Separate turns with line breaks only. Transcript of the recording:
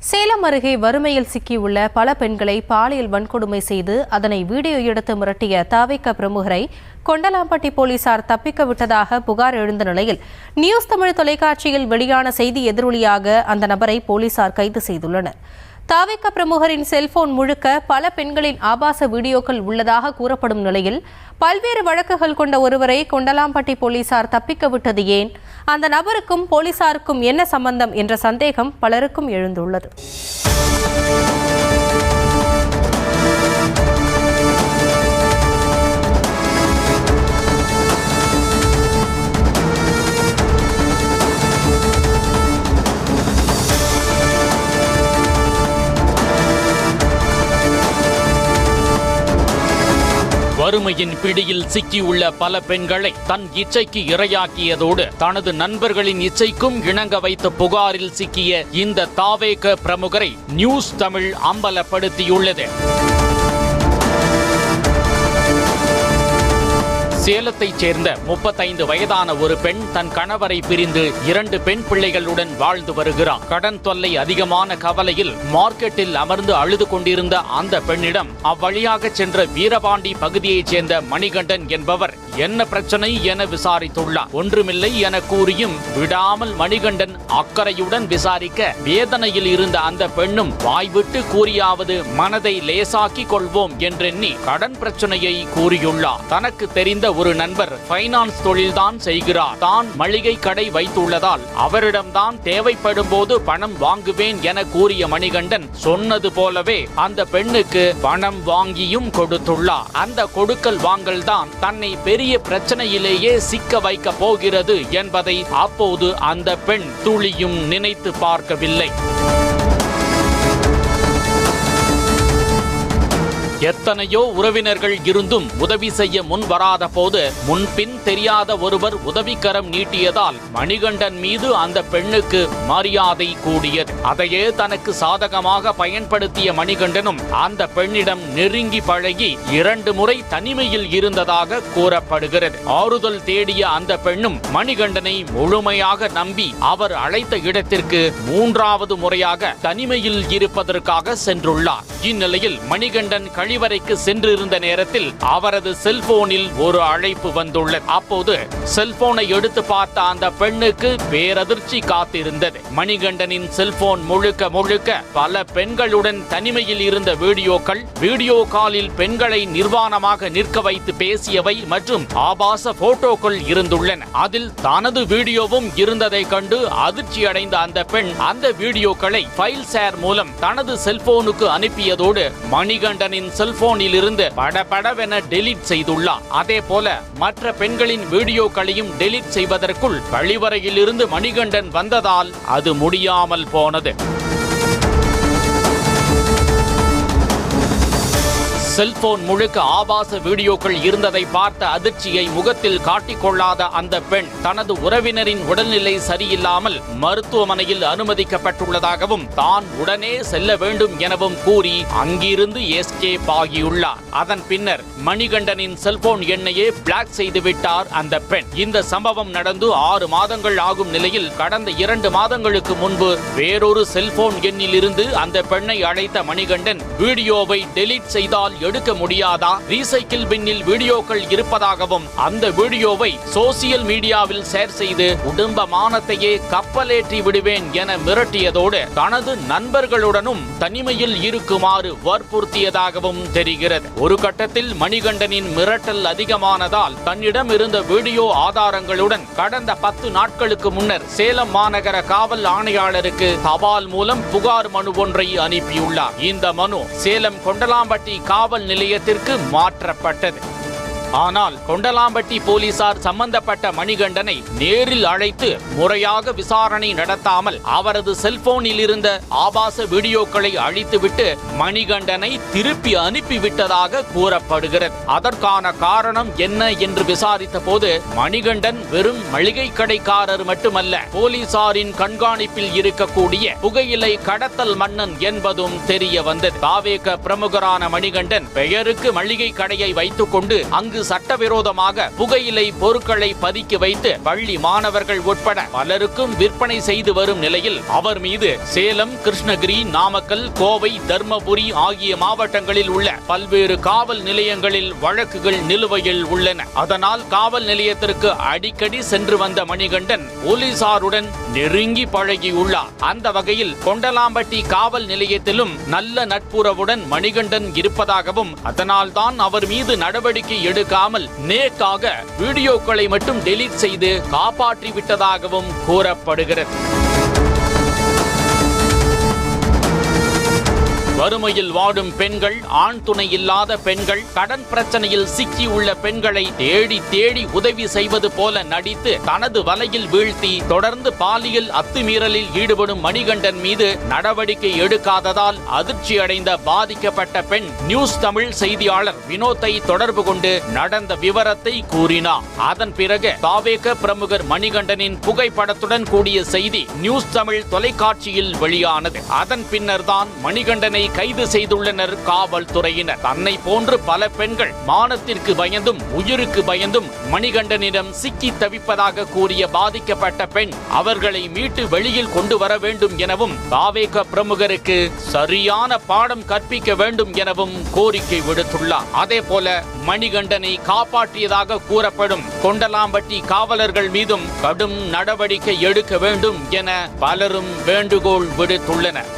சேலம் அருகே வறுமையில் சிக்கியுள்ள பல பெண்களை பாலியல் வன்கொடுமை செய்து அதனை வீடியோ எடுத்து மிரட்டிய தவிக பிரமுகரை கொண்டலாம்பட்டி போலீசார் தப்பிக்க விட்டதாக புகார் எழுந்த நிலையில் நியூஸ் தமிழ் தொலைக்காட்சியில் வெளியான செய்தி எதிரொலியாக அந்த நபரை போலீசார் கைது செய்துள்ளனர். தவிக பிரமுகரின் செல்போன் முழுக்க பல பெண்களின் ஆபாச வீடியோக்கள் உள்ளதாக கூறப்படும் நிலையில் பல்வேறு வழக்குகள் கொண்ட ஒருவரை கொண்டலாம்பட்டி போலீசார் தப்பிக்க விட்டது ஏன், அந்த நபருக்கும் போலீசாருக்கும் என்ன சம்பந்தம் என்ற சந்தேகம் பலருக்கும் எழுந்துள்ளது.
வறுமையின் பிடியில் சிக்கியுள்ள பல பெண்களை தன் இச்சைக்கு இரையாக்கியதோடு தனது நண்பர்களின் இச்சைக்கும் இணங்க வைத்த புகாரில் சிக்கிய இந்த தவிக பிரமுகரை நியூஸ் தமிழ் அம்பலப்படுத்தியுள்ளது. சேலத்தைச் சேர்ந்த 35 வயதான ஒரு பெண் தன் கணவரை பிரிந்து 2 பெண் பிள்ளைகளுடன் வாழ்ந்து வருகிறார். கடன் தொல்லை அதிகமான கவலையில் மார்க்கெட்டில் அமர்ந்து அழுது கொண்டிருந்த அந்த பெண்ணிடம் அவ்வழியாக சென்ற வீரபாண்டி பகுதியைச் சேர்ந்த மணிகண்டன் என்பவர் என்ன பிரச்சனை என விசாரித்துள்ளார். ஒன்றுமில்லை என கூறியும் விடாமல் மணிகண்டன் அக்கறையுடன் விசாரிக்க வேதனையில் இருந்த அந்த பெண்ணும் வாய்விட்டு கூறியாவது மனதை லேசாக்கி கொள்வோம் என்றெண்ணி கடன் பிரச்சனையை கூறியுள்ளார். தனக்கு தெரிந்த ஒரு நண்பர் பைனான்ஸ் தொழில்தான் செய்கிறார். தான் மளிகை கடை வைத்துள்ளதால் அவரிடம்தான் தேவைப்படும் போது பணம் வாங்குவேன் என கூறிய மணிகண்டன் சொன்னது போலவே அந்த பெண்ணுக்கு பணம் வாங்கியும் கொடுத்துள்ளார். அந்த கொடுக்கல் வாங்கல் தான் தன்னை பெரிய பிரச்சனையிலேயே சிக்க வைக்க போகிறது என்பதை அப்போது அந்த பெண் துளியும் நினைத்து பார்க்கவில்லை. எத்தனையோ உறவினர்கள் இருந்தும் உதவி செய்ய முன் வராத போது முன்பின் தெரியாத ஒருவர் உதவிக்கரம் நீட்டியதால் மணிகண்டன் மீது அந்த பெண்ணுக்கு மரியாதை கூடியது. அதையே தனக்கு சாதகமாக பயன்படுத்திய மணிகண்டனும் அந்த பெண்ணிடம் நெருங்கி பழகி 2 முறை தனிமையில் இருந்ததாக கூறப்படுகிறது. ஆறுதல் தேடிய அந்த பெண்ணும் மணிகண்டனை முழுமையாக நம்பி அவர் அழைத்த இடத்திற்கு 3வது முறையாக தனிமையில் இருப்பதற்காக சென்றுள்ளார். இந்நிலையில் மணிகண்டன் கழிவறைக்கு சென்றிருந்த நேரத்தில் அவரது செல்போனில் ஒரு அழைப்பு வந்துள்ளது. அப்போது செல்போனை எடுத்து பார்த்த அந்த பெண்ணுக்கு பேரதிர்ச்சி காத்திருந்தது. மணிகண்டனின் செல்போன் முழுக்க பல பெண்களுடன் தனிமையில் இருந்த வீடியோக்கள், வீடியோ காலில் பெண்களை நிர்வாணமாக நிற்க வைத்து பேசியவை மற்றும் ஆபாச போட்டோக்கள் இருந்துள்ளன. அதில் தனது வீடியோவும் இருந்ததை கண்டு அதிர்ச்சி அடைந்த அந்த பெண் அந்த வீடியோக்களை ஃபைல் ஷேர் மூலம் தனது செல்போனுக்கு அனுப்பியதோடு மணிகண்டனின் செல்போனில் இருந்து படபடவென டெலீட் செய்துள்ளார். அதே போல மற்ற பெண்களின் வீடியோக்களையும் டெலீட் செய்வதற்குள் கழிவறையில் இருந்து மணிகண்டன் வந்ததால் அது முடியாமல் போனது. செல்போன் முழுக்க ஆபாச வீடியோக்கள் இருந்ததை பார்த்த அதிர்ச்சியை முகத்தில் காட்டிக்கொள்ளாத அந்த பெண் தனது உறவினரின் உடல்நிலை சரியில்லாமல் மருத்துவமனையில் அனுமதிக்கப்பட்டுள்ளதாகவும் தான் உடனே செல்ல வேண்டும் எனவும் கூறி அங்கிருந்து எஸ்கேப் ஆகியுள்ளார். அதன் பின்னர் மணிகண்டனின் செல்போன் எண்ணையே பிளாக் செய்துவிட்டார் அந்த பெண். இந்த சம்பவம் நடந்து 6 மாதங்கள் ஆகும் நிலையில் கடந்த 2 மாதங்களுக்கு முன்பு வேறொரு செல்போன் எண்ணில் இருந்து அந்த பெண்ணை அழைத்த மணிகண்டன் வீடியோவை டெலீட் செய்தால் எடுக்க முடியாதா, ரீசைக்கிள் பின்னில் வீடியோக்கள் இருப்பதாகவும் அந்த வீடியோவை சோசியல் மீடியாவில் ஷேர் செய்து குடும்ப மானத்தையே கப்பலேற்றி விடுவேன் என மிரட்டியதோடு தனது நண்பர்களுடனும் தனிமையில் இருக்குமாறு வற்புறுத்தியதாகவும் தெரிகிறது. ஒரு கட்டத்தில் மணிகண்டனின் மிரட்டல் அதிகமானதால் தன்னிடம் இருந்த வீடியோ ஆதாரங்களுடன் கடந்த 10 நாட்களுக்கு முன்னர் சேலம் மாநகர காவல் ஆணையாளருக்கு தபால் மூலம் புகார் மனு ஒன்றை அனுப்பியுள்ளார். இந்த மனு சேலம் கொண்டலாம்பட்டி காவல் நிலையத்திற்கு மாற்றப்பட்டது. ஆனால் கொண்டலாம்பட்டி போலீசார் சம்பந்தப்பட்ட மணிகண்டனை நேரில் அழைத்து முறையாக விசாரணை நடத்தாமல் அவரது செல்போனில் இருந்த ஆபாச வீடியோக்களை அழித்துவிட்டு மணிகண்டனை திருப்பி அனுப்பிவிட்டதாக கூறப்படுகிறது. அதற்கான காரணம் என்ன என்று விசாரித்த போது மணிகண்டன் வெறும் மளிகை கடைக்காரர் மட்டுமல்ல, போலீசாரின் கண்காணிப்பில் இருக்கக்கூடிய புகையிலை கடத்தல் மன்னன் என்பதும் தெரிய வந்தது. தவிக பிரமுகரான மணிகண்டன் பெயருக்கு மளிகை கடையை வைத்துக் கொண்டு அங்கு அங்கு சட்டவிரோதமாக புகையிலை பொருட்களை பதுக்கி வைத்து பள்ளி மாணவர்கள் உட்பட பலருக்கும் விற்பனை செய்து வரும் நிலையில் அவர் மீது சேலம், கிருஷ்ணகிரி, நாமக்கல், கோவை, தர்மபுரி ஆகிய மாவட்டங்களில் உள்ள பல்வேறு காவல் நிலையங்களில் வழக்குகள் நிலுவையில் உள்ளன. அதனால் காவல் நிலையத்திற்கு அடிக்கடி சென்று வந்த மணிகண்டன் போலீசாருடன் நெருங்கி பழகியுள்ளார். அந்த வகையில் கொண்டலாம்பட்டி காவல் நிலையத்திலும் நல்ல நட்புறவுடன் மணிகண்டன் இருப்பதாகவும் அதனால்தான் அவர் மீது நடவடிக்கை எடுக்காமல் நேக்காக வீடியோக்களை மட்டும் டெலீட் செய்து காப்பாற்றி விட்டதாகவும் கூறப்படுகிறது. வறுமையில் வாடும் பெண்கள், ஆண் துணை இல்லாத பெண்கள், கடன் பிரச்சனையில் சிக்கியுள்ள பெண்களை தேடி தேடி உதவி செய்வது போல நடித்து தனது வலையில் வீழ்த்தி தொடர்ந்து பாலியல் அத்துமீறலில் ஈடுபடும் மணிகண்டன் மீது நடவடிக்கை எடுக்காததால் அதிர்ச்சி அடைந்த பாதிக்கப்பட்ட பெண் நியூஸ் தமிழ் செய்தியாளர் வினோத்தை தொடர்பு கொண்டு நடந்த விவரத்தை கூறினார். அதன் பிறகு தாவேக பிரமுகர் மணிகண்டனின் புகைப்படத்துடன் கூடிய செய்தி நியூஸ் தமிழ் தொலைக்காட்சியில் வெளியானது. அதன் பின்னர் தான் மணிகண்டனை கைது செய்துள்ளனர் காவல்துறையினர். தன்னை போன்று பல பெண்கள் மானத்திற்கு பயந்தும் உயிருக்கு பயந்தும் மணிகண்டனிடம் சிக்கி தவிப்பதாக கூறிய பாதிக்கப்பட்ட பெண் அவர்களை மீட்டு வெளியில் கொண்டு வர வேண்டும் எனவும் தாவேக பிரமுகருக்கு சரியான பாடம் கற்பிக்க வேண்டும் எனவும் கோரிக்கை விடுத்துள்ளார். அதேபோல மணிகண்டனை காப்பாற்றியதாக கூறப்படும் கொண்டலாம்பட்டி காவலர்கள் மீதும் கடும் நடவடிக்கை எடுக்க வேண்டும் என பலரும் வேண்டுகோள் விடுத்துள்ளனர்.